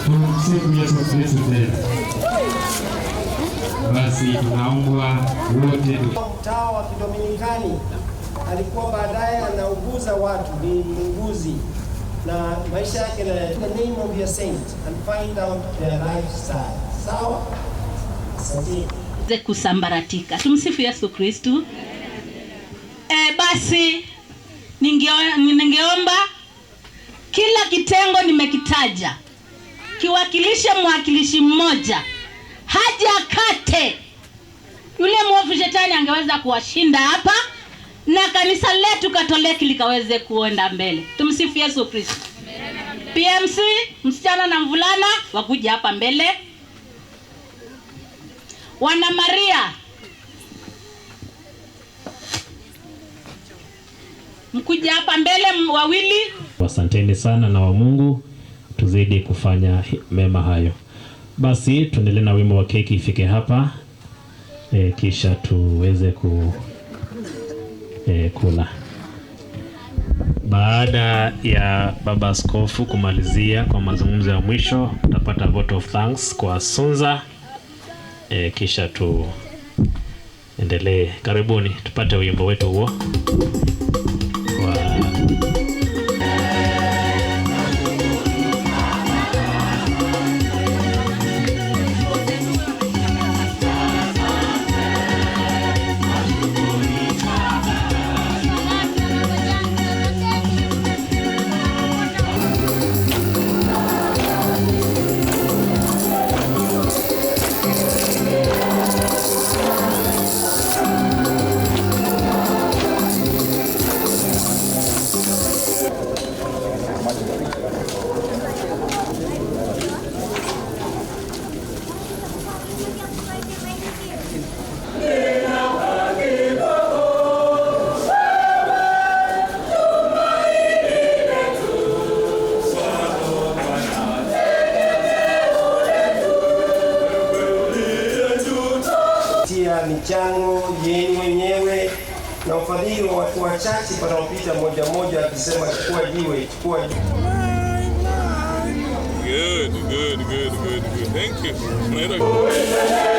Tumsifu Yesu Kristo tena. Basi tunaomba wote. Mtawa wa Kidominikani alikuwa baadaye anauguza watu, ni muuguzi, na maisha yake na the name of your saint and find out their lifestyle. Sawa? Kusambaratika. Tumsifu Yesu Kristo. Basi ningeomba kila kitengo nimekitaja kiwakilishe mwakilishi mmoja, haja kate. Yule mwovu shetani angeweza kuwashinda hapa na kanisa letu Katoliki likaweze kuenda mbele. Tumsifu Yesu Kristo. PMC msichana na mvulana wakuja hapa mbele. Wana Maria mkuja hapa mbele wawili. Asanteni sana na wa Mungu tuzidi kufanya mema hayo. Basi tuendelee na wimbo wa keki ifike hapa kisha tuweze kula. Baada ya baba askofu kumalizia kwa mazungumzo ya mwisho, tutapata vote of thanks kwa Sunza. Kisha tuendelee. Karibuni tupate wimbo wetu huo. michango yenu wenyewe na ufadhili wa watu wachache panaopita moja moja akisema chukua jiwe, chukua jiwe. Good. Thank you.